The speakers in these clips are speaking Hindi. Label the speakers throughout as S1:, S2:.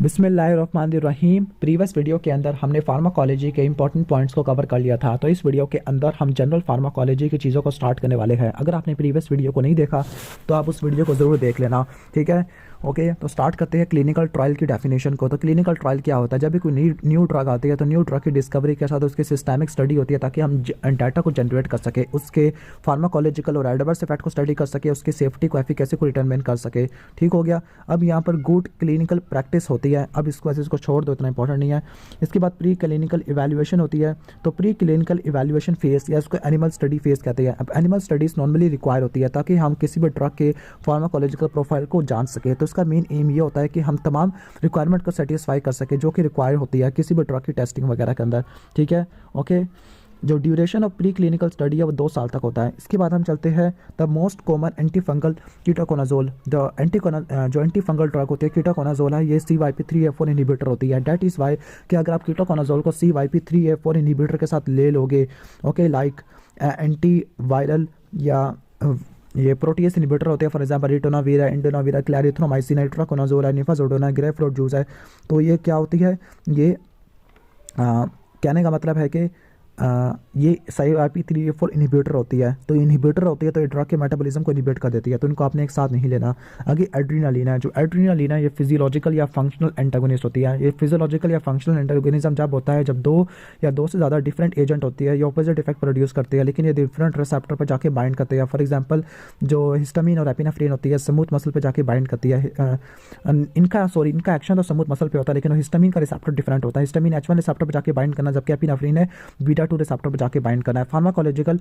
S1: बिस्मिल्लाहिर्रहमानिर्रहीम। प्रीवियस वीडियो के अंदर हमने फार्माकोलॉजी के इंपॉर्टेंट पॉइंट्स को कवर कर लिया था। तो इस वीडियो के अंदर हम जनरल फार्माकोलॉजी की चीज़ों को स्टार्ट करने वाले हैं। अगर आपने प्रीवियस वीडियो को नहीं देखा तो आप उस वीडियो को ज़रूर देख लेना, ठीक है। ओके, तो स्टार्ट करते हैं क्लिनिकल ट्रायल की डेफिनेशन को। तो क्लिनिकल ट्रायल क्या होता है? जब भी कोई न्यू ड्रग आती है तो न्यू ड्रग की डिस्कवरी के साथ उसकी सिस्टमिक स्टडी होती है ताकि हम डाटा को जनरेट कर सके, उसके फार्माकोलॉजिकल और एडवर्स इफेक्ट को स्टडी कर सके, उसकी सेफ्टी को एफिकेसी को डिटरमिन कर सके। ठीक हो गया। अब यहाँ पर गुड क्लिनिकल प्रैक्टिस होती है। अब इसको ऐसे इसको छोड़ दो, इतना इंपॉर्टेंट नहीं है। इसके बाद प्री क्लिनिकल इवैल्यूएशन होती है। तो प्री क्लिनिकल इवैल्यूएशन फेज या इसको एनिमल स्टडी फेज कहते हैं। अब एनिमल स्टडीज नॉर्मली रिक्वायर होती है ताकि हम किसी भी ड्रग के फार्माकोलॉजिकल प्रोफाइल को जान सके। तो इसका मेन एम ये होता है कि हम तमाम रिक्वायरमेंट को सेटिस्फाई कर सके जो कि रिक्वायर होती है किसी भी ड्रग की टेस्टिंग वगैरह के अंदर, ठीक है। ओके, जो duration of pre clinical study है वो 2 साल तक होता है। इसके बाद हम चलते हैं the most common anti fungal ketoconazole. जो एंटी फंगल ड्रग होती है कीटोकोनाजोल है, ये CYP3A4 इनहिबिटर होती है। डैट इज़ वाई कि अगर आप कीटोकोनाजोल को CYP3A4 इनहिबिटर के साथ ले लोगे, ओके, लाइक एंटी वायरल या ये प्रोटीएस इनहिबिटर होते हैं, फॉर एग्जांपल रिटोनावीर है, इंडोनावीर, क्लैरिथ्रोमाइसिन, इट्राकोनाजोल है, निफाजोडोन, ग्रेपफ्रूट जूस है। तो ये क्या होती है? ये कहने का मतलब है कि ये CYP3A4 इनहिबिटर होती है। तो इनहिबिटर होती है तो ये ड्रग के मेटाबॉलिज्म को इनहिबिट कर देती है। तो इनको आपने एक साथ नहीं लेना। आगे एड्रीनालीन है। जो एड्रीनालीन है ये फिजियोलॉजिकल या फंक्शनल एंटागोनिस्ट होती है। ये फिजियोलॉजिकल या फंक्शनल एंटागोनिज्म जब होता है जब दो से ज़्यादा डिफरेंट एजेंट होती है, ये ऑपोजिट इफेक्ट प्रोड्यूस करती है लेकिन ये डिफरेंट रिसेप्टर पर जाके बाइंड करते हैं। फॉर एग्जाम्पल जो हिस्टामिन और एपिनेफ्रिन होती है स्मूथ मसल पर जाके बाइंड करती है। इनका एक्शन तो स्मूथ मसल पे होता है लेकिन हिस्टामिन का रिसेप्टर डिफरेंट होता है। हिस्टामिन H1 रिसेप्टर पर जाके बाइंड करना, जबकि एपिनेफ्रिन है बीटा-2 रिसेप्टर पर जाके बाइंड करना है। फार्माकोलॉजिकल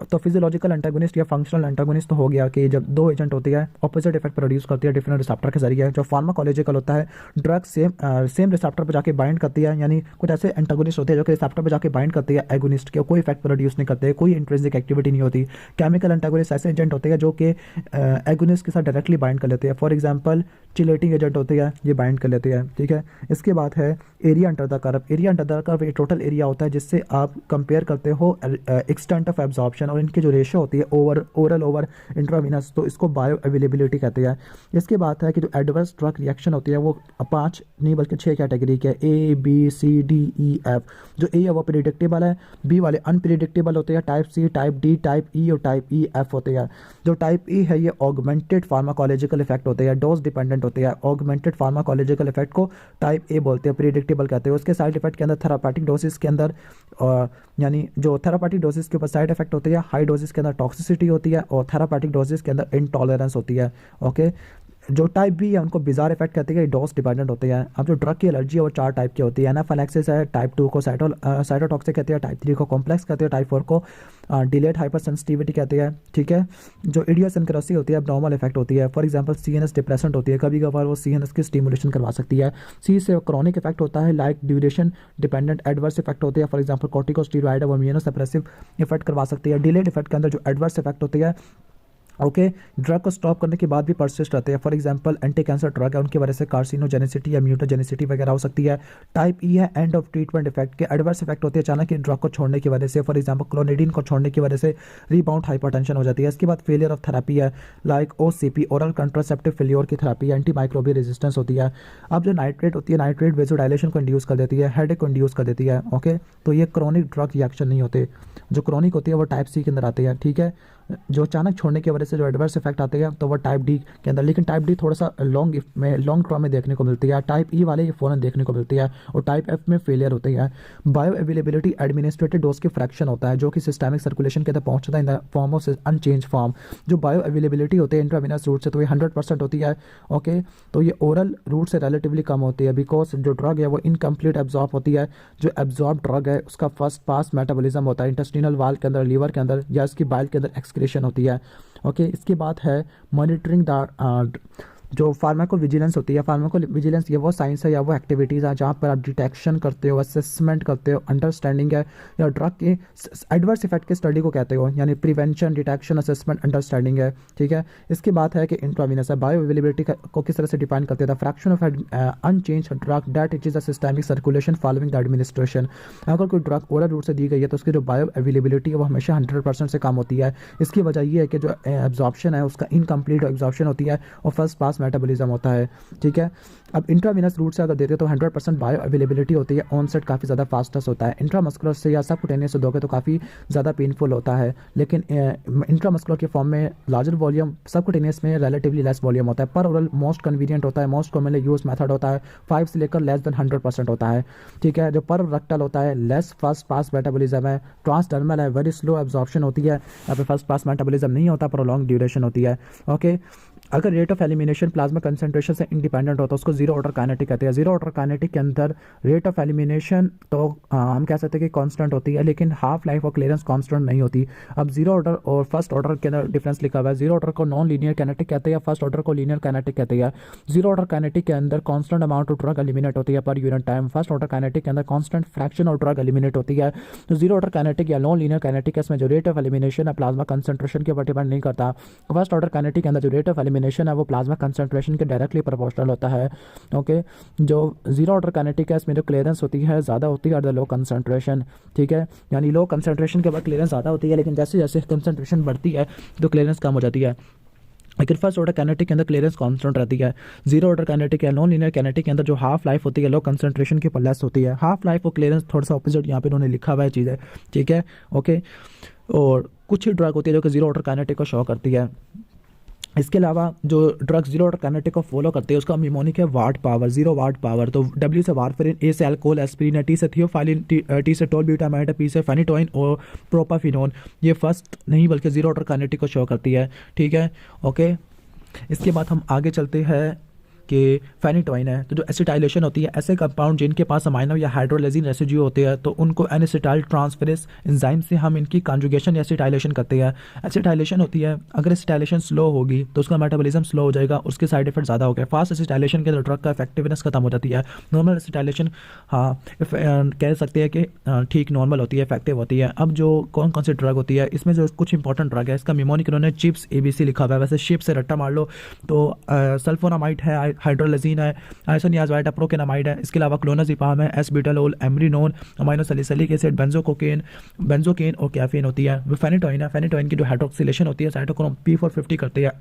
S1: तो फिजियोलॉजिकल एंटागोनिस्ट या फंक्शनल एंटागोनिस्ट तो हो गया कि जब 2 एजेंट होती है ऑपोजिट इफेक्ट प्रोड्यूस करती है डिफरेंट रिसेप्टर के जरिए। जो फार्माकोलॉजिकल होता है ड्रग सेम रिसेप्टर पर जाके बाइंड करती है, यानी कुछ ऐसे एंटागोनिस्ट होते हैं जो कि रिसेप्टर पर जाके बाइंड करती है एगोनिस्ट के, कोई इफेक्ट प्रोड्यूस नहीं करते, कोई इंट्रिंसिक एक्टिविटी नहीं होती। केमिकल एंटागोनिस्ट ऐसे एजेंट होते हैं जो कि एगोनिस्ट के साथ डायरेक्टली बाइंड कर लेते हैं। फॉर एग्जाम्पल चिलेटिंग एजेंट होते हैं, ये बाइंड कर लेते हैं, ठीक है। इसके बाद है area under the curve. Area under the curve ये टोटल एरिया होता है जिससे आप कंपेयर करते हो एक्सटेंट ऑफ एब्जॉर्प्शन और इनकी जो रेशियो होती है ओरल ओवर इंट्रावीनस, तो इसको बायो अवेलेबिलिटी कहते हैं। इसके बाद है कि जो एडवर्स ड्रग रिएक्शन होती है वो 5 नहीं बल्कि 6 कैटेगरी के ABCDEF। जो ए है वो प्रिडिक्टेबल है, बी वाले अनप्रिडिक्टेबल होते हैं, type C, type D, type E और टाइप EF होते हैं। जो टाइप E है ये ऑगमेंटेड फार्माकोलॉजिकल इफेक्ट होते हैं, डोज डिपेंडेंट होते हैं। ऑगमेंटेड फार्माकोलॉजिकल इफेक्ट को टाइप A बोलते हैं, प्रिडिक्टेबल कहते हैं। उसके साइड इफेक्ट के अंदर थेरापेटिक डोसिस के अंदर यानी जो थेरापेटिक डोसिस के ऊपर साइड इफेक्ट होती है, हाई डोसिस के अंदर टॉक्सिसिटी होती है और थेरापेटिक डोसिस के अंदर इंटॉलरेंस होती है। ओके, जो टाइप बी है उनको बिजार इफेक्ट कहते हैं, डोज डिपेंडेंट होते हैं। अब जो ड्रग की एलर्जी है वो 4 टाइप की होती है। एनाफिलैक्सिस है, टाइप 2 को साइटोटॉक्सिक कहते हैं, टाइप 3 को कॉम्प्लेक्स कहते हैं, टाइप 4 को डिलेड हाइपर सेंसिटिविटी कहते हैं, ठीक है। जो इडियोसिंक्रेसी होती है नॉर्मल इफेक्ट होती है। फॉर एग्जांपल CNS डिप्रेसेंट होती है, कभी कभार वो CNS की स्टिमुलेशन करवा सकती है। सी से क्रॉनिक इफेक्ट होता है, like duration dependent adverse effect होती है। फॉर एग्जांपल कॉर्टिकोस्टेरॉइड है वो इम्यूनोसप्रेसिव इफेक्ट करवा सकती है। डिलेड इफेक्ट के अंदर जो एडवर्स इफेक्ट होती है ओके, ड्रग को स्टॉप करने के बाद भी परसिस्ट रहते हैं। For example anti cancer drug है, उनकी वजह से कार्सिनोजेनिसिटी या म्यूटोजेनिसिटी वगैरह हो सकती है। टाइप ई है एंड ऑफ ट्रीटमेंट इफेक्ट के एडवर्स इफेक्ट होते हैं अचानक ड्रग को छोड़ने की वजह से। फॉर एग्जांपल क्लोनिडीन को छोड़ने की वजह से रीबाउंड हाइपरटेंशन हो जाती है। इसके बाद फेलियर ऑफ थेरेपी है, like OCP oral contraceptive failure की थेरेपी, एंटी माइक्रोबियल रेजिस्टेंस होती है। अब जो नाइट्रेट होती है, नाइट्रेट वेजोडाइलेशन को इंड्यूस कर देती है, हेडेक को इंड्यूस कर देती है। ओके, तो ये क्रॉनिक ड्रग रिएक्शन नहीं होते। जो क्रॉनिक होती है वो टाइप C के अंदर आती है, ठीक है। जो अचानक छोड़ने की वजह से जो एडवर्स इफेक्ट आते हैं तो वो टाइप D के अंदर, लेकिन टाइप D थोड़ा सा लॉन्ग टर्म में देखने को मिलती है। टाइप E वाले ये फ़ौरन देखने को मिलती है और टाइप F में फेलियर होती है। बायो अवेलेबिलिटी एडमिनिस्ट्रेटेड डोज की फ्रैक्शन होता है जो कि सिस्टमिक सर्कुलेशन के अंदर पहुंचता है in the form of unchanged form. जो बायो अवेलेबिलिटी होती है इंट्रावेनस रूट से तो ये 100% होती है। ओके, तो ये ओरल रूट से रिलेटिवली कम होती है बिकॉज जो ड्रग है वो इनकम्प्लीट एब्जॉर्ब होती है। जो एब्जॉर्ब ड्रग है उसका फर्स्ट पास मेटाबॉलिज्म होता है इंटेस्टिनल वाल के अंदर, लीवर के अंदर या इसकी बाइल के अंदर एक्सक्रीशन होती है। ओके, इसके बाद है मॉनिटरिंग द जो फार्माको विजिलेंस होती है। फार्माको विजिलेंस ये वो साइंस है या वो एक्टिविटीज़ है जहाँ पर आप डिटेक्शन करते हो, असेसमेंट करते हो, अंडरस्टैंडिंग है या ड्रग के एडवर्स इफेक्ट के स्टडी को कहते हो, यानी प्रिवेंशन, डिटेक्शन, असेसमेंट, अंडरस्टैंडिंग है, ठीक है। इसके बाद है कि इंट्रावीनस है। बायो अवेलेबिलिटी को किस तरह से डिफाइन करते हैं? Fraction of unchanged drug that it is a systemic circulation following the administration. अगर कोई ड्रग ओरल रूट से दी गई है तो उसकी जो बायो अवेलेबिलिटी है वो हमेशा 100% से कम होती है। इसकी वजह ये है कि जो एब्जॉर्प्शन है उसका इनकम्प्लीट एब्जॉर्प्शन होती है और फर्स्ट पास फास्ट मेटाबॉलिज्म होता है, ठीक है। अब इंट्रावीनस रूट से अगर देते हैं तो 100% बायो अवेलेबिलिटी होती है, ऑनसेट काफ़ी ज़्यादा फास्टेस्ट होता है। इंट्रामस्कुलर से या सबकुटेनियस से दोगे तो काफ़ी ज़्यादा पेनफुल होता है, लेकिन इंट्रामस्कुलर के फॉर्म में लार्जर वॉल्यूम, सबकुटेनियस में रिलेटिवली लेस वॉल्यूम होता है। पर ओरल मोस्ट कन्वीनियंट होता है, मोस्ट कॉमनली यूज मेथड होता है 5 से लेकर लेस देन 100% होता है, ठीक है। जो पर रेक्टल होता है लेस फर्स्ट पास मेटाबॉलिज्म है, ट्रांसडर्मल है, वेरी स्लो एब्जॉर्प्शन होती है, यहाँ पे फर्स्ट पास मेटाबॉलिज्म नहीं होता, पर लॉन्ग ड्यूरेशन होती है, ओके। अगर rate of elimination plasma concentration से इंडिपेंडेंट होता है उसको जीरो ऑर्डर काइनेटिक कहते हैं। जीरो ऑर्डर काइनेटिक के अंदर रेट ऑफ एलिमिनेशन तो हम कह सकते हैं कि कांस्टेंट होती है, लेकिन हाफ लाइफ और क्लियरेंस कांस्टेंट नहीं होती। अब जीरो ऑर्डर और फर्स्ट ऑर्डर के अंदर डिफरेंस लिखा हुआ है। जीरो ऑर्डर को नॉन लीनियर काइनेटिक कहते हैं, फर्स्ट ऑर्डर को लीनियर काइनेटिक कहते हैं। जीरो ऑर्डर काइनेटिक के अंदर constant amount of drug eliminate होती है per unit time. First order kinetic के अंदर constant fraction of drug eliminate होती है। तो जीरो ऑर्डर काइनेटिक या नॉन लीनियर काइनेटिक इसमें जो रेट ऑफ एलिमिनेशन है प्लाज्मा कंसंट्रेशन के ऊपर डिपेंड नहीं करता। फर्स्ट ऑर्डर काइनेटिक के अंदर जो रेट ऑफ एलिमिनेशन है वो प्लाज्मा कंसंट्रेशन के डायरेक्टली प्रोपोर्शनल होता है, ओके। जो जीरो ऑर्डर काइनेटिक है इसमें जो क्लियरेंस होती है ज़्यादा होती है और द लो कंसंट्रेशन, ठीक है। यानी लो कंसंट्रेशन के बाद क्लियरेंस ज़्यादा होती है, लेकिन जैसे जैसे कंसंट्रेशन बढ़ती है तो क्लियरेंस कम हो जाती है। लेकिन फर्स्ट ऑर्डर काइनेटिक के अंदर क्लियरेंस कांस्टेंट रहती है। जीरो ऑर्डर काइनेटिक या नॉन लीनियर काइनेटिक के अंदर जो हाफ लाइफ होती है लो कंसंट्रेशन के ऊपर लेस होती है। हाफ लाइफ और क्लियरेंस थोड़ा सा ऑपोजिट यहाँ पे उन्होंने लिखा हुआ है चीज़ है, ठीक है, ओके। और कुछ ही ड्रग होती है जो कि जीरो ऑर्डर काइनेटिक को शो करती है। इसके अलावा जो ड्रग्स जीरो ऑर्डर काइनेटिक को फॉलो करते हैं उसका निमोनिक है what power, zero what power. तो डब्ल्यू से वारफेरिन, ए से अल्कोहल एस्पिरिन है, टी से थियोफाइलिन, टी से टोलब्यूटामाइड है, पी से फेनिटोइन और प्रोपाफिनोन। ये फर्स्ट नहीं बल्कि जीरो ऑर्डर काइनेटिक को शो करती है, ठीक है, ओके। इसके बाद हम आगे चलते हैं कि फेनिटोइन है। तो जो एसिटाइलेशन होती है, ऐसे कंपाउंड जिनके पास अमाइनो या हाइड्रोलेजिन रेसिड्यू होते हैं तो उनको एनेसिटाइल ट्रांसफेरेज एंजाइम से हम इनकी कॉन्जुगेशन या एसिटाइलेशन करते हैं। एसिटाइलेशन होती है, अगर एसिटाइलेशन स्लो होगी तो उसका मेटाबॉलिज्म स्लो हो जाएगा, उसके साइड इफेक्ट ज़्यादा हो गए। फास्ट एसिटाइलेशन के ड्रग का इफेक्टिवनेस खत्म हो जाती है। नॉर्मल एसिटाइलेशन हाँ कह सकते हैं कि ठीक नॉर्मल होती है, इफेक्टिव होती है। अब जो कौन कौन सी ड्रग होती है इसमें जो कुछ इंपॉर्टेंट ड्रग है इसका मिमोनिक इन्होंने चिप्स ABC लिखा हुआ है, वैसे शिप से रट्टा मार लो तो सल्फोनामाइड है, हाइड्रोलेजिन है, आइसोनियाज़ाइड है, प्रोकेनामाइड है। इसके अलावा क्लोनाजिपाम है, एसबिटालोल, एमरिनोन, अमाइनोसैलिसिलिक एसिड, बेंजोकेन और कैफीन होती है। वो फेनिटोइन है, फेनिटोइन की जो हाइड्रोक्सिलेशन होती है साइटोक्रोम P450 करती है,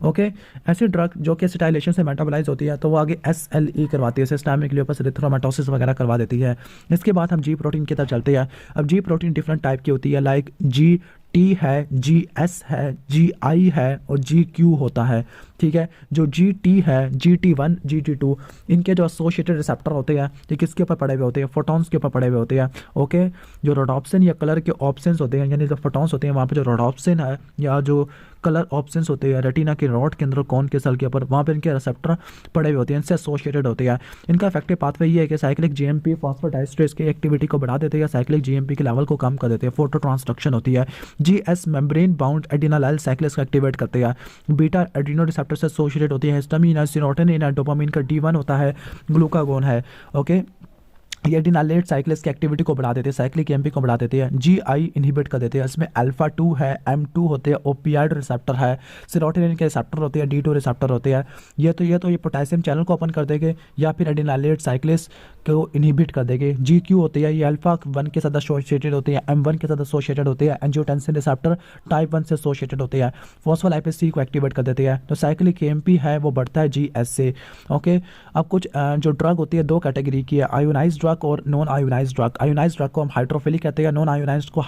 S1: ओके। ऐसी ड्रग जो कि एसिटाइलेशन से मेटाबोलाइज होती है तो वो आगे SLE करवाती है, सिस्टेमिक ल्यूपस एरिथ्रोमाटोसिस वगैरह करवा देती है। इसके बाद हम जी प्रोटीन की तरफ चलते हैं। अब जी प्रोटीन डिफरेंट टाइप की होती है, लाइक GT है, GS है, GI है और GQ होता है, ठीक है। जो GT है, GT1, GT2 इनके जो एसोसिएटेड रिसेप्टर होते हैं ये किसके ऊपर पड़े हुए होते हैं, फोटॉन्स के ऊपर पड़े हुए होते हैं, ओके। जो रोडोप्सिन या कलर के ऑप्शंस होते हैं यानी जो फोटॉन्स होते हैं वहाँ पे जो रोडोप्सिन है या जो कलर ऑप्शंस होते हैं रेटिना के रॉड के अंदर कौन के सेल के ऊपर वहाँ पे इनके रिसेप्टर पड़े हुए होते हैं, इनसे एसोसिएटेड होते हैं। इनका इफेक्टिव पाथवे ये है कि साइक्लिक GMP फॉस्फोडाइस्ट्रेस की एक्टिविटी को बढ़ा देते हैं या साइक्लिक GMP के लेवल को कम कर देते हैं। फोटो ट्रांसडक्शन होती है। GS मेम्ब्रेन बाउंड एडिनालाइल साइक्लेस को एक्टिवेट करते हैं। बीटा एड्रीनो रिसेप्टर से एसोसिएटेड होती है। हिस्टामिन है, सेरोटोनिन है, डोपामिन का D1 होता है, ग्लूकागोन है, ओके। ये एडिनालेट साइक्लेस की एक्टिविटी को बढ़ा देते हैं, साइक्लिक एमपी को बढ़ा देते हैं। GI इनहिबिट कर देते हैं। इसमें अल्फा 2 है, M2 होते हैं, ओपियाइड रिसेप्टर है, सेरोटोनिन के रिसेप्टर होते हैं, D2 रिसेप्टर होते हैं। ये पोटेशियम चैनल को ओपन कर देंगे या फिर एडिनालेट साइक्लेस को इनहिबिट कर देंगे। GQ होती है, ये अल्फा 1 के साथ एसोसिएटेड होते हैं, M1 के साथ एसोसिएटेड होते हैं, एंजियोटेंसिन रिसेप्टर टाइप 1 से एसोसिएटेड होते हैं। फॉस्फोलाइपेज C को एक्टिवेट कर देते हैं। तो साइक्लिक एमपी है वो बढ़ता है GS से, ओके। अब कुछ जो ड्रग होती है दो कैटेगरी की है, आयोनाइज ड्रग और non ionize drug. Ionize drug को हम हाइड्रोफिलिक कहते हैं, नॉन आयोनाइज को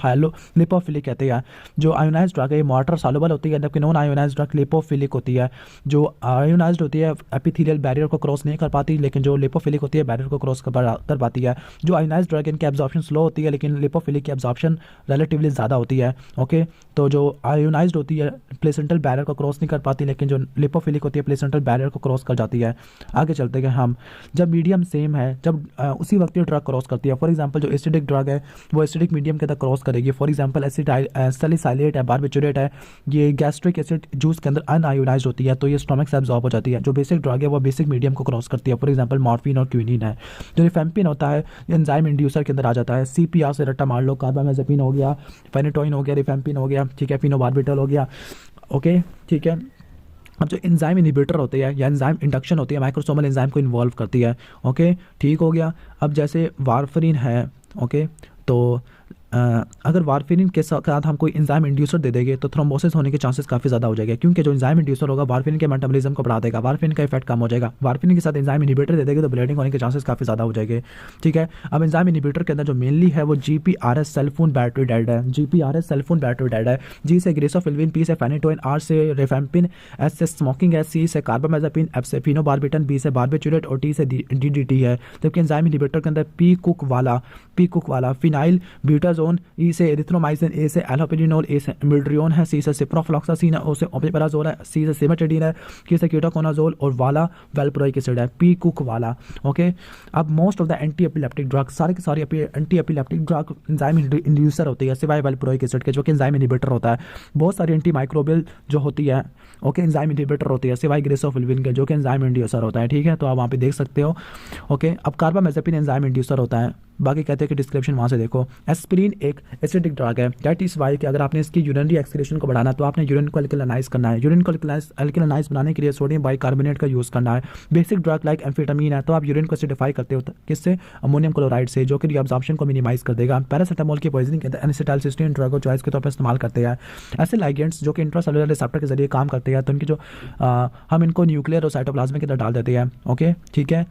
S1: लिपोफिलिक कहते हैं। जो आयोनाइज ड्रग है ये वाटर सॉल्युबल होती है, जबकि नॉन आयोनाइज ड्रग लिपोफिलिक होती है। जो आयोनाइज्ड होती है एपिथेलियल बैरियर को क्रॉस नहीं कर पाती, लेकिन जो लिपोफिलिक होती है बैरियर को क्रॉस कर पाती है। जो आयोनाइज्ड ड्रग इनकी एब्जॉर्प्शन स्लो होती है, लेकिन लिपोफिलिक की एब्जॉर्प्शन रिलेटिवली ज़्यादा होती है, ओके। तो जो आयोनाइज्ड होती है प्लेसेंटल बैरियर को क्रॉस नहीं कर पाती, लेकिन जो लिपोफिलिक होती है प्लेसेंटल बैरियर को क्रॉस कर जाती है। आगे चलते हैं हम, जब मीडियम सेम है जब उसी वक्त ये ड्रग क्रॉस करती है। फॉर एग्जांपल जो एसिडिक ड्रग है वो एसिडिक मीडियम के अंदर क्रॉस करेगी। फॉर एग्जांपल सैलिसाइलेट है, बारबिचुरेट है, ये गैस्ट्रिक एसिड जूस के अंदर अनआयोनाइज्ड होती है तो ये स्टोमक से एब्जॉर्ब हो जाती है। जो बेसिक ड्रग है वो बेसिक मीडियम को क्रॉस करती है। फॉर एग्जांपल मॉर्फिन और क्विनिन है। जो रिफेम्पिन होता है ये एंजाइम इंड्यूसर के अंदर आ जाता है। CPR से रट्टा मार लो, कार्बामेज़ेपिन हो गया, फेनिटोइन हो गया, रिफेम्पिन हो गया, ठीक है, फिनोबार्बिटल हो गया, ओके, ठीक है। अब जो एंजाइम इनहिबिटर होते हैं या एंजाइम इंडक्शन होती है माइक्रोसोमल एंजाइम को इन्वॉल्व करती है, ओके, ठीक हो गया। अब जैसे वारफरिन है, ओके, तो अगर वारफेरिन के साथ हम कोई एंजाइम इंड्यूसर दे देंगे तो थ्रोम्बोसिस होने के चांसेस काफ़ी ज़्यादा हो जाएगा, क्योंकि जो एंजाइम इंड्यूसर होगा वारफेरिन के मेटाबॉलिज्म को बढ़ा देगा, वारफेरिन का इफेक्ट कम हो जाएगा। वारफेरिन के साथ एंजाइम इनहिबिटर दे देंगे तो ब्लीडिंग होने के चांसेस काफ़ी ज़्यादा हो जाएंगे। ठीक है, अब एंजाइम इनहिबिटर के अंदर जो मेनली है वो GPRS सेल्फोन बैटरी डेड है, GPRS सेल्फोन बैटरी डेड है। G से ग्रेसोफिल्विन, P से फेनिटोइन, R से रिफेम्पिन, S से स्मोकिंग है, C से कार्बामेज़ापिन, F से फिनोबार्बिटन, B से बार्बिचुरेट और T से DDT है। जबकि एंजाइम इनहिबिटर के अंदर P कुक वाला फिनाइल ब्यूटाजोन, E से एरिथ्रोमाइसिन, A से एलोपेरिनोल, A से मिल्ड्रियोन है, C से सिप्रोफ्लॉक्सासिन है, O से ओमेपराजोल है, C से सिमेटिडीन है, K से कीटोकोनाजोल और वाला वेल्प्रोइक एसिड है, P कुक वाला। ओके, अब most of the anti epileptic drug, सारे के सारे anti epileptic drug enzyme inducer होती है सिवाय वेल्प्रोइक एसिड के जो कि एंजाइम इनहिबिटर होता है। बहुत सारी एंटी माइक्रोबियल जो होती है ओके एंजाइम इनहिबिटर होती है सिवाय ग्रेसोफिल्विन के जो कि एंजाइम इंड्यूसर होता है। ठीक है, तो आप वहाँ पे देख सकते हो। ओके, अब कार्बामेज़ापिन एंजाइम इंड्यूसर होता है, बाकी कहते हैं कि डिस्क्रिप्शन वहाँ से देखो। एस्पिरिन एक एसिडिक ड्रग है, दैट इज वाई कि अगर आपने इसकी यूरिनरी एक्सक्रीशन को बढ़ाना तो आपने यूरिन को अल्कलाइज करना है। यूरिन को अल्कलाइज बनाने के लिए सोडियम बाइकार्बोनेट का यूज़ करना है। बेसिक ड्रग लाइक एम्फेटामीन है तो आप यूरिन को एसिडिफाई करते हो किससे, अमोनियम क्लोराइड से, जो कि रीअब्जॉर्प्शन को मिनिमाइज कर देगा। पैरासीटामोल की पॉइजनिंग के अंदर एसिटाइलसिस्टीन ड्रग को चॉइस के तौर पर इस्तेमाल करते हैं। ऐसे लाइगेंट्स जो कि इंट्रासेलुलर रिसेप्टर के जरिए काम करते हैं तो उनकी जो हम इनको न्यूक्लियर और साइटोप्लाज्म के अंदर डाल देते हैं। ओके, ठीक है,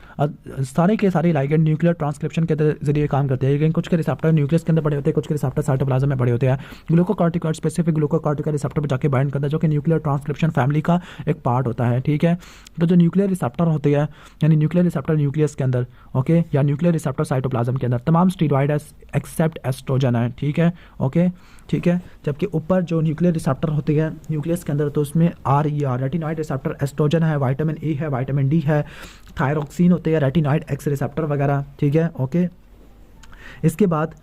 S1: सारे के सारे लाइगेंट न्यूक्लियर ट्रांसक्रिप्शन के जरिए काम करते हैं, लेकिन कुछ के रिसेप्टर न्यूक्लियस के अंदर पड़े होते हैं, कुछ के रिसेप्टर साइटोप्लाज्म में पड़े होते हैं। ग्लूकोकॉर्टिकॉइड स्पेसिफिक ग्लूकोकॉर्टिकॉइड रिसेप्टर पर जाके बाइंड करता है जो कि न्यूक्लियर ट्रांसक्रिप्शन फैमिली का एक पार्ट होता है। ठीक है, तो जो न्यूक्लियर रिसेप्टर होते हैं यानी न्यूक्लियर रिसेप्टर न्यूक्लियस के अंदर ओके या न्यूक्लियर रिसेप्टर साइटोप्लाज्म के अंदर तमाम स्टीरॉइड एक्सेप्ट एस्ट्रोजन है। ठीक है, ओके, ठीक है, जबकि ऊपर जो न्यूक्लियर रिसेप्टर होती है न्यूक्लियस के अंदर तो उसमें RER रेटिनॉइड रिसेप्टर एस्ट्रोजन है, विटामिन E है, विटामिन D है, थायरोक्सिन होते हैं, रेटिनॉइड X रिसेप्टर वगैरह। ठीक है, ओके, इसके बाद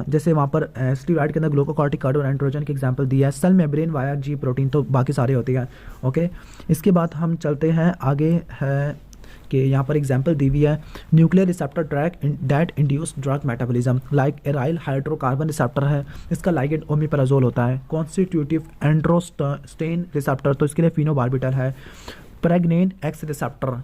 S1: जैसे वहाँ पर स्टीरॉइड के अंदर ग्लूकोकॉर्टिकॉइड और एंड्रोजन की एग्जांपल दिया है, cell membrane via G protein, तो बाकी सारे होते हैं। ओके, इसके बाद हम चलते हैं आगे है कि यहाँ पर एग्जांपल दी हुई है nuclear receptor drug that induce drug metabolism like aryl hydrocarbon receptor है, इसका लाइगेंड ओमेपराजोल होता है। कॉन्स्टिट्यूटिव एंड्रोस्टेन रिसेप्टर तो इसके लिए फिनोबार्बिटल है। प्रेग्नेन X रिसेप्टर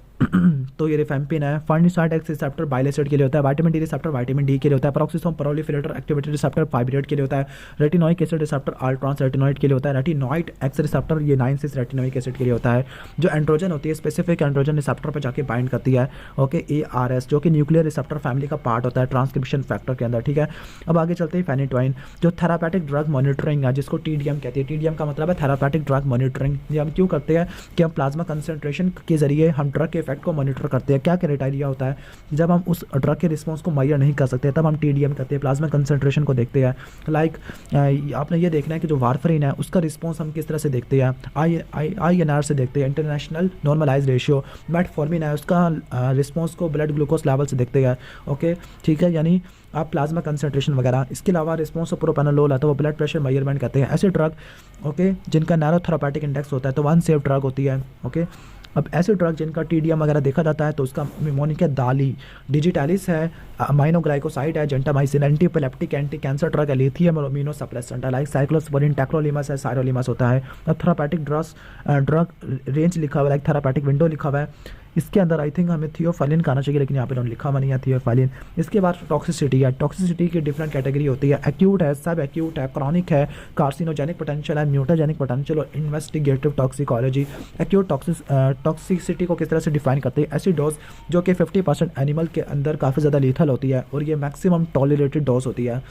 S1: तो ये रिफेम्पिन है। फर्निसाइड X रिसेप्टर बाइल एसिड के लिए होता है। Vitamin D receptor vitamin D के लिए होता है। पेरोक्सिसोम प्रोलिफेरेटर एक्टिवेटेड रिसेप्टर फाइब्रेट के लिए होता है। रेटिनोइक एसिड रिसेप्टर अल्ट्रॉन्स रेटिनॉइड के लिए होता है। रेटिनॉइड X रिसेप्टर ये 9-6 रेटिनोइक एसिड के लिए होता है। जो एंड्रोजन होती है स्पेसिफिक एंड्रोजन रिसेप्टर पर जाके बाइंड करती है ओके ARS जो कि न्यूक्लियर रिसेप्टर फैमिली का पार्ट होता है ट्रांसक्रिप्शन फैक्टर के अंदर। ठीक है, अब आगे चलते हैं फेनिटोइन जो थेरापेटिक ड्रग मॉनिटरिंग है जिसको TDM कहती है। TDM का मतलब है थेरापेटिक ड्रग मॉनिटरिंग। ये हम क्यों करते हैं कि हम प्लाज्मा कंसंट्रेशन के जरिए हम ड्रग के इफेक्ट को मॉनिटर करते हैं। क्या क्राइटेरिया होता है जब हम उस ड्रग के रिस्पॉन्स को मेजर नहीं कर सकते तब हम TDM करते हैं, प्लाज्मा कंसंट्रेशन को देखते हैं। लाइक आपने ये देखना है कि जो वारफरिन है उसका रिस्पॉन्स हम किस तरह से देखते हैं, INR से देखते हैं, इंटरनेशनल नॉर्मलाइज रेशियो। मेटफॉर्मिन है उसका रिस्पॉन्स को ब्लड ग्लूकोज लेवल से देखते हैं। ओके, ठीक है, यानी आप प्लाज्मा कंसंट्रेशन वगैरह। इसके अलावा रिस्पॉन्स ऑफ प्रोपेनोलोल है तो वो ब्लड प्रेशर मेजरमेंट करते हैं। ऐसे ड्रग ओके जिनका नैरो थेरापेटिक इंडेक्स होता है तो वन सेफ ड्रग होती है। ओके, अब ऐसे ड्रग जिनका TDM वगैरह देखा जाता है तो उसका निमोनिक है दाली, डिजिटैलिस है, अमाइनोग्लाइकोसाइड है, gentamicin anti epileptic anti cancer drug है, लिथियम और अमीनो सप्रेसेंट है लाइक साइक्लोस्पोरिन, टैक्रोलिमस है, साइरोलिमस होता है। अब थेरापेटिक ड्रग रेंज लिखा हुआ है लाइक थेरापेटिक विंडो लिखा हुआ है। इसके अंदर आई थिंक हमें थियोफाइलिन का आना चाहिए लेकिन यहाँ पे लिखा हुआ नहीं है थियोफाइलिन। इसके बाद टॉक्सिसिटी है, टॉक्सिसिटी की डिफरेंट कैटेगरी होती है, एक्यूट है, सब एक्यूट है, क्रॉनिक है, कार्सिनोजेनिक पोटेंशियल है, म्यूटाजेनिक पोटेंशियल और इन्वेस्टिगेटिव टॉक्सिकोलॉजी। एक्यूट टॉक्सिसिटी को किस तरह से डिफाइन करते हैं, ऐसी डोज जो कि 50% एनिमल के अंदर काफ़ी ज़्यादा लीथल होती है और ये मैक्सिमम टॉलरेटेड डोज होती है।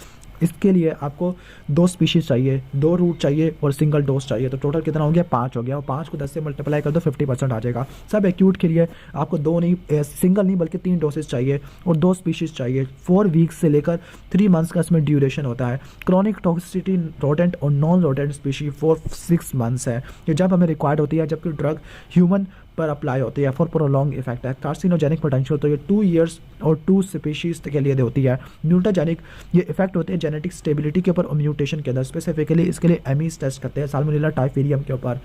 S1: इसके लिए आपको 2 स्पीशीज़ चाहिए, 2 रूट चाहिए और सिंगल डोज चाहिए, तो टोटल कितना हो गया 5 हो गया और 5 को 10 से मल्टीप्लाई कर दो 50% आ जाएगा। सब एक्यूट के लिए आपको 2 नहीं सिंगल नहीं बल्कि 3 डोसेज चाहिए और 2 स्पीशीज़ चाहिए। 4 वीक्स से लेकर 3 मंथ्स का इसमें ड्यूरेशन होता है। क्रॉनिक टॉक्सिसिटी रोडेंट और नॉन रोडेंट स्पीशी 4-6 मंथ्स है, ये जब हमें रिक्वायर्ड होती है जबकि ड्रग ह्यूमन पर अप्लाई होती है फॉर प्रोलॉन्ग इफेक्ट है। कार्सिनोजेनिक पोटेंशियल तो ये 2 ईयर्स और 2 स्पीशीज़ के लिए होती है। म्यूटाजेनिक ये इफेक्ट होते हैं जेनेटिक स्टेबिलिटी के ऊपर और म्यूटेशन के अंदर। स्पेसिफिकली इसके लिए एमीज टेस्ट करते हैं साल्मोनेला टाइफीरियम के ऊपर।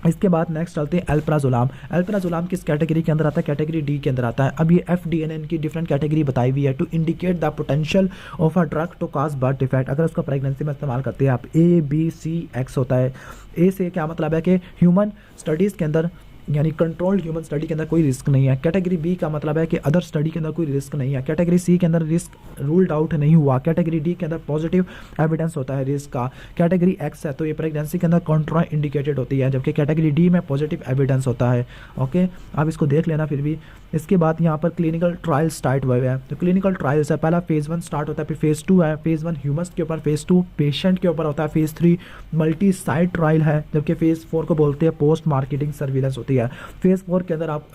S1: इसके बाद नेक्स्ट चलते हैं एल्प्राजोलाम। एल्प्राजोलाम किस कैटेगरी के अंदर आता है, कैटेगरी D के अंदर आता है। अब ये FDNN की डिफरेंट कैटेगरी बताई हुई है to indicate the potential of a drug to cause birth defect. अगर उसका प्रेगनेंसी में इस्तेमाल करते हैं आप A B C X होता है। A से क्या मतलब है कि ह्यूमन स्टडीज़ के अंदर यानी कंट्रोल्ड ह्यूमन स्टडी के अंदर कोई रिस्क नहीं है। कैटेगरी बी का मतलब है कि अदर स्टडी के अंदर कोई रिस्क नहीं है। कैटेगरी सी के अंदर रिस्क रूल्ड आउट नहीं हुआ। कैटेगरी डी के अंदर पॉजिटिव एविडेंस होता है रिस्क का। कैटेगरी एक्स है तो ये प्रेगनेंसी के अंदर कॉन्ट्रा इंडिकेटेड होती है, जबकि कैटेगरी डी में पॉजिटिव एविडेंस होता है। ओके, आप इसको देख लेना फिर भी। इसके बाद यहाँ पर क्लिनिकल ट्रायल स्टार्ट हुए हैं। तो क्लिनिकल ट्रायल्स है, पहला फेज़ 1 स्टार्ट होता है, फिर फेज़ 2 है। फेज़ 1 ह्यूमन्स के ऊपर, फेज़ 2 पेशेंट के ऊपर होता है, फेज़ 3 मल्टी साइट ट्रायल है, जबकि फेज़ 4 को बोलते हैं पोस्ट मार्केटिंग सर्विलेंस होती है। फेज़ 4 के अंदर आप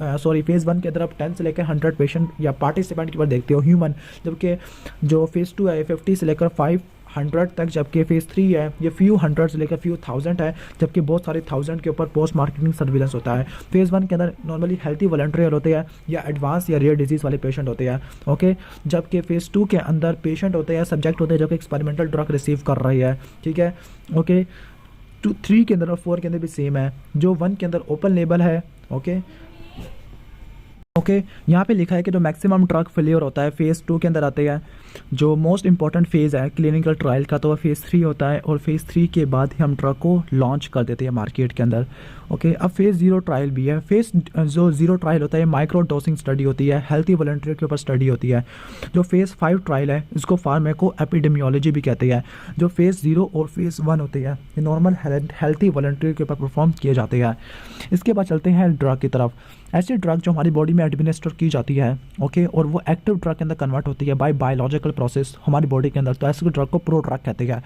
S1: फेज़ 1 के अंदर आप 10 से लेकर 100 पेशेंट या पार्टिसिपेंट के ऊपर देखते हो ह्यूमन, जबकि जो फेज़ 2 है 50 से लेकर 500 तक, जबकि फेज़ 3 है ये फ्यू हंड्रेड से लेकर फ्यू थाउजेंड है, जबकि बहुत सारे थाउजेंड के ऊपर पोस्ट मार्केटिंग सर्विलेंस होता है। फेज़ 1 के अंदर नॉर्मली हेल्थी वॉलंटियर होते हैं या एडवांस या रेयर डिजीज़ वाले पेशेंट होते हैं। ओके, जबकि फेज़ 2 के अंदर पेशेंट होते हैं, सब्जेक्ट होते हैं जो कि एक्सपेरिमेंटल ड्रग रिसीव कर रही है। ठीक है, ओके। 3 के अंदर और 4 के अंदर भी सेम है। जो 1 के अंदर ओपन लेबल है, ओके ओके यहाँ पे लिखा है कि जो मैक्सिमम ड्रग फेलियर होता है फेज़ 2 के अंदर आते हैं। जो मोस्ट इंपॉर्टेंट फेज़ है क्लिनिकल ट्रायल का तो वह फेज़ 3 होता है, और फेज़ 3 के बाद ही हम ड्रग को लॉन्च कर देते हैं मार्केट के अंदर। ओके, अब फेज़ 0 ट्रायल भी है। फेज़ जो 0 ट्रायल होता है माइक्रो डोसिंग स्टडी होती है, हेल्थी वॉलंटियर के ऊपर स्टडी होती है। जो फेज़ 5 ट्रायल है इसको फार्मेको एपिडेमियोलॉजी भी कहते हैं। जो फेज़ 0 और फेज़ 1 होते हैं ये नॉर्मल हेल्थी वॉलंटियर के ऊपर परफॉर्म किए जाते हैं। इसके बाद चलते हैं ड्रग की तरफ। ऐसी ड्रग जो हमारी बॉडी में एडमिनिस्टर की जाती है, ओके, और वो एक्टिव ड्रग के अंदर कन्वर्ट होती है बाय बायोलॉजिकल प्रोसेस हमारी बॉडी के अंदर, तो ऐसे ड्रग को प्रो ड्रग कहते हैं।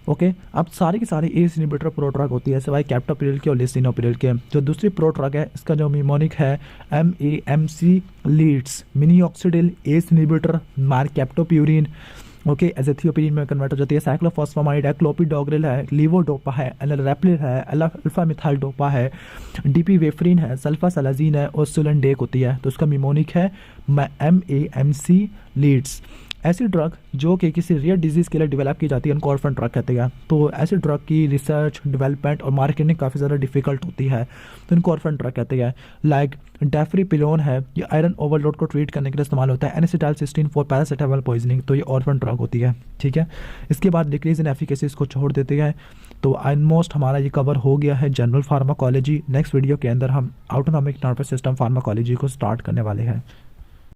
S1: ओके, अब सारी की सारी एस इनहिबिटर प्रो ड्रग होती है सिवाय कैप्टोप्रिल के और लिसिनोप्रिल के। जो दूसरी प्रो ड्रग है इसका जो निमोनिक है MAMC लीड्स, मिनी ऑक्सीडिल एस इनहिबिटर, मारकैप्टोप्यूरिन, ओके, एजेथियोपिरिन में कन्वर्ट हो जाती है। साइक्लोफॉस्फामाइड है, क्लोपिडोग्रिल है, लीवोडोपा है, एनलरेप्लिल है, अल्फा मिथाइल डोपा है, डीपीवेफ्रिन है, सल्फासालाजीन है और सुलेंडेक होती है, तो उसका निमोनिक है MAMC लीड्स। ऐसी ड्रग जो कि किसी रेयर डिजीज़ के लिए डेवलप की जाती है उनको ऑर्फन ड्रग कहते हैं। तो ऐसी ड्रग की रिसर्च, डेवलपमेंट और मार्केटिंग काफ़ी ज़्यादा डिफिकल्ट होती है, तो इनको ऑर्फन ड्रग कहते हैं। लाइक डेफ्रीपिलोन है, ये आयरन ओवरलोड को ट्रीट करने के लिए इस्तेमाल होता है। एनेसिटाइलसिस्टीन फॉर पैरासिटामोल पॉइजनिंग, तो ये ऑर्फन ड्रग होती है। ठीक है, इसके बाद डिक्रीज इन एफिकेसी इसको छोड़ देते हैं। तो ऑलमोस्ट हमारा ये कवर हो गया है जनरल फार्माकोलॉजी। नेक्स्ट वीडियो के अंदर हम ऑटोनॉमिक नर्वस सिस्टम फार्माकोलॉजी को स्टार्ट करने वाले हैं।